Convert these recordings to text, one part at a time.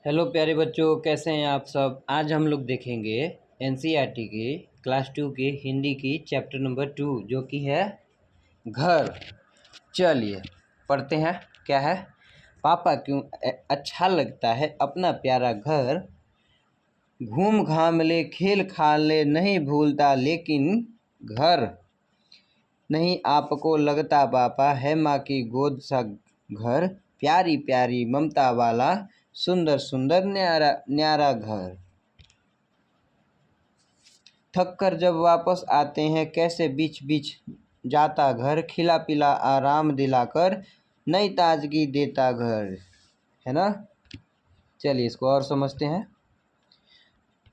Hello प्यारे बच्चों, कैसे हैं आप सब। आज हम लोग देखेंगे एनसीईआरटी की क्लास 2 की हिंदी की चैप्टर नंबर 2 जो कि है घर। चलिए पढ़ते हैं। क्या है? पापा क्यों अच्छा लगता है अपना प्यारा घर, घूम घाम ले खेल खा ले नहीं भूलता लेकिन घर नहीं आपको लगता पापा है माँ की गोद सा घर, प्यारी प्यारी ममता वाला सुंदर सुंदर न्यारा न्यारा घर। थक कर जब वापस आते हैं कैसे बीच बीच जाता घर, खिला पिला आराम दिलाकर नई ताजगी देता घर। है ना? चलिए इसको और समझते हैं।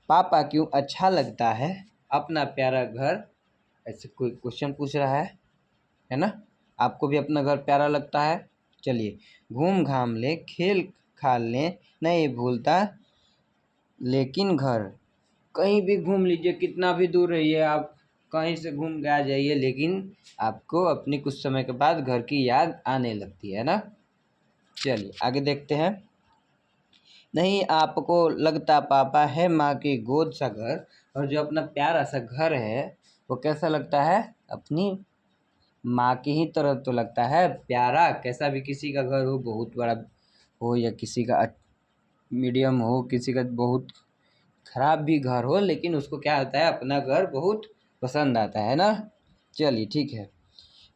पापा क्यों अच्छा लगता है अपना प्यारा घर, ऐसे कोई क्वेश्चन पूछ रहा है ना? आपको भी अपना घर प्यारा लगता है? चलिए, घूम घाम ले खेल खा ले नहीं भूलता लेकिन घर। कहीं भी घूम लीजिए, कितना भी दूर रहिए आप, कहीं से घूम के आ जाइए, लेकिन आपको अपनी कुछ समय के बाद घर की याद आने लगती है ना। चलिए आगे देखते हैं। नहीं आपको लगता पापा है माँ की गोद सा घर, और जो अपना प्यारा सा घर है वो कैसा लगता है? अपनी माँ की ही तरह तो लगता है प्यारा। कैसा भी किसी का घर हो, बहुत बड़ा हो या किसी का मीडियम हो, किसी का बहुत खराब भी घर हो, लेकिन उसको क्या होता है, अपना घर बहुत पसंद आता है ना। चलिए ठीक है।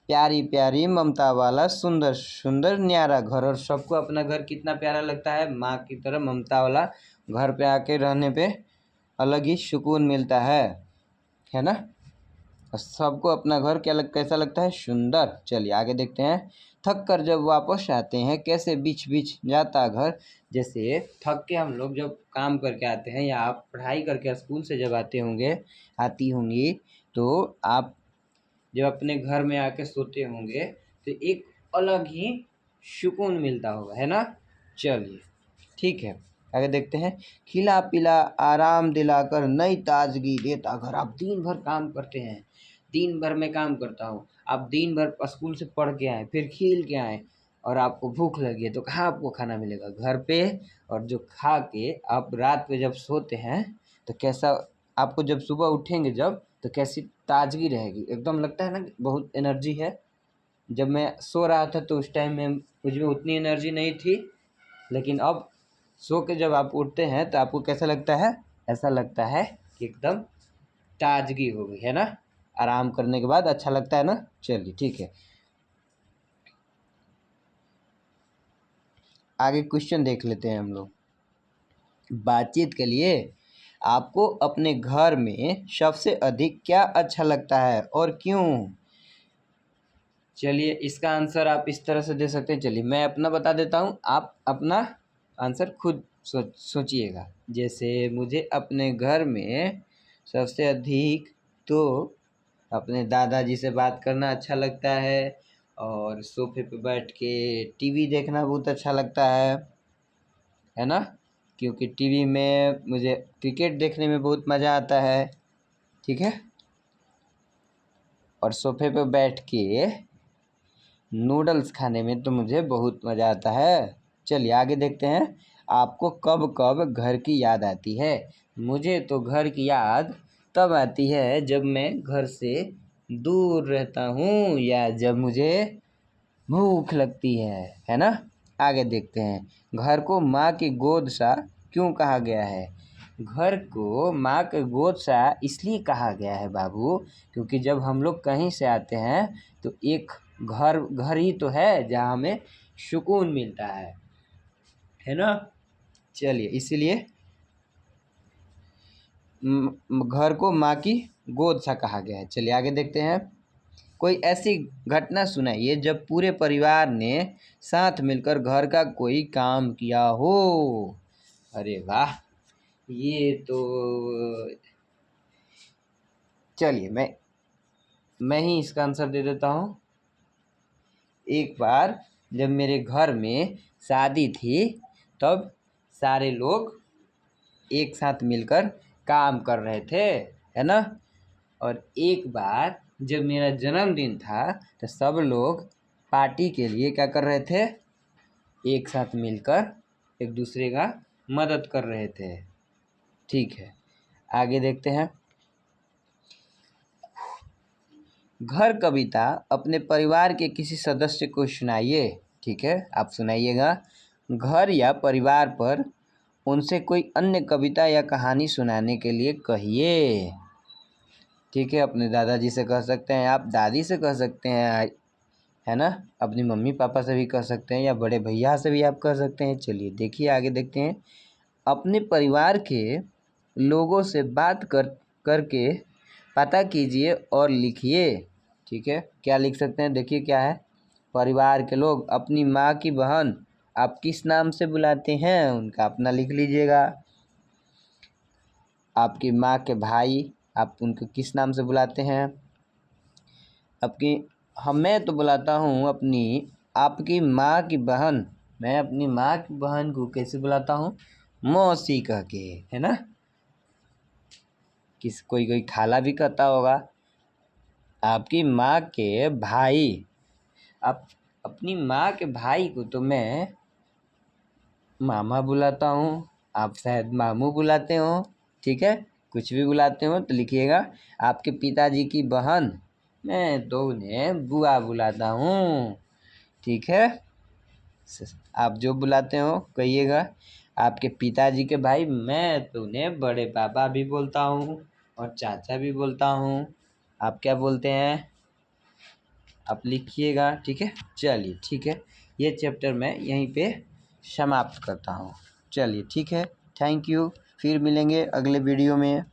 प्यारी प्यारी ममता वाला सुंदर सुंदर न्यारा घर, और सबको अपना घर कितना प्यारा लगता है, माँ की तरह ममता वाला घर पे आके रहने पे अलग ही सुकून मिलता है ना। और सबको अपना घर कैसा लगता है? सुंदर। चलिए आगे देखते हैं। थक कर जब वापस आते हैं कैसे बीच बीच जाता घर। जैसे थक के हम लोग जब काम करके आते हैं, या आप पढ़ाई करके स्कूल से जब आती होंगी, तो आप जब अपने घर में आके सोते होंगे तो एक अलग ही सुकून मिलता होगा, है ना। चलिए ठीक है, आगे देखते हैं। खिला पिला आराम दिलाकर नई ताजगी देता घर। आप दिन भर काम करते हैं, दिन भर मैं काम करता हूँ, आप दिन भर स्कूल से पढ़ के आए, फिर खेल के आए, और आपको भूख लगी है, तो कहाँ आपको खाना मिलेगा? घर पे। और जो खा के आप रात में जब सोते हैं तो कैसा आपको, जब सुबह उठेंगे जब, तो कैसी ताजगी रहेगी, एकदम लगता है ना बहुत एनर्जी है। जब मैं सो रहा था तो उस टाइम में मुझ में उतनी एनर्जी नहीं थी, लेकिन अब सो के जब आप उठते हैं तो आपको कैसा लगता है? ऐसा लगता है कि एकदम ताजगी हो गई, है ना। आराम करने के बाद अच्छा लगता है ना। चलिए ठीक है, आगे क्वेश्चन देख लेते हैं हम लोग। बातचीत के लिए आपको अपने घर में सबसे अधिक क्या अच्छा लगता है और क्यों? चलिए इसका आंसर आप इस तरह से दे सकते हैं। चलिए मैं अपना बता देता हूँ, आप अपना आंसर खुद सोचिएगा। जैसे मुझे अपने घर में सबसे अधिक तो अपने दादाजी से बात करना अच्छा लगता है, और सोफे पे बैठ के टीवी देखना बहुत अच्छा लगता है ना। क्योंकि टीवी में मुझे क्रिकेट देखने में बहुत मज़ा आता है, ठीक है। और सोफे पे बैठ के नूडल्स खाने में तो मुझे बहुत मज़ा आता है। चलिए आगे देखते हैं। आपको कब कब घर की याद आती है? मुझे तो घर की याद तब आती है जब मैं घर से दूर रहता हूँ, या जब मुझे भूख लगती है ना। आगे देखते हैं। घर को माँ की गोद सा क्यों कहा गया है? घर को माँ के गोद सा इसलिए कहा गया है बाबू, क्योंकि जब हम लोग कहीं से आते हैं तो एक घर ही तो है जहाँ हमें सुकून मिलता है ना। चलिए इसीलिए घर को माँ की गोद सा कहा गया है। चलिए आगे देखते हैं। कोई ऐसी घटना सुनाइए जब पूरे परिवार ने साथ मिलकर घर का कोई काम किया हो। अरे वाह, ये तो चलिए मैं ही इसका आंसर दे देता हूँ। एक बार जब मेरे घर में शादी थी, तब सारे लोग एक साथ मिलकर काम कर रहे थे, है ना। और एक बार जब मेरा जन्मदिन था तो सब लोग पार्टी के लिए क्या कर रहे थे? एक साथ मिलकर एक दूसरे का मदद कर रहे थे। ठीक है, आगे देखते हैं। घर कविता अपने परिवार के किसी सदस्य को सुनाइए। ठीक है, आप सुनाइएगा। घर या परिवार पर उनसे कोई अन्य कविता या कहानी सुनाने के लिए कहिए। ठीक है, अपने दादाजी से कह सकते हैं, आप दादी से कह सकते हैं, है ना, अपनी मम्मी पापा से भी कह सकते हैं, या बड़े भैया से भी आप कह सकते हैं। चलिए देखिए आगे देखते हैं। अपने परिवार के लोगों से बात करके पता कीजिए और लिखिए। ठीक है, क्या लिख सकते हैं, देखिए क्या है। परिवार के लोग, अपनी माँ की बहन आप किस नाम से बुलाते हैं, उनका अपना लिख लीजिएगा। आपकी माँ के भाई आप उनको किस नाम से बुलाते हैं। मैं तो बुलाता हूँ अपनी आपकी माँ की बहन, मैं अपनी माँ की बहन को कैसे बुलाता हूँ, मौसी कह के, है ना। कोई खाला भी कहता होगा। आपकी माँ के भाई, आप अपनी माँ के भाई को तो मैं मामा बुलाता हूँ, आप शायद मामू बुलाते हो। ठीक है, कुछ भी बुलाते हो तो लिखिएगा। आपके पिताजी की बहन मैं तो उन्हें बुआ बुलाता हूँ। ठीक है, आप जो बुलाते हो कहिएगा। आपके पिताजी के भाई मैं तो उन्हें बड़े पापा भी बोलता हूँ और चाचा भी बोलता हूँ। आप क्या बोलते हैं, आप लिखिएगा। ठीक है, चलिए ठीक है, ये चैप्टर मैं यहीं पे समाप्त करता हूँ। चलिए ठीक है, थैंक यू, फिर मिलेंगे अगले वीडियो में।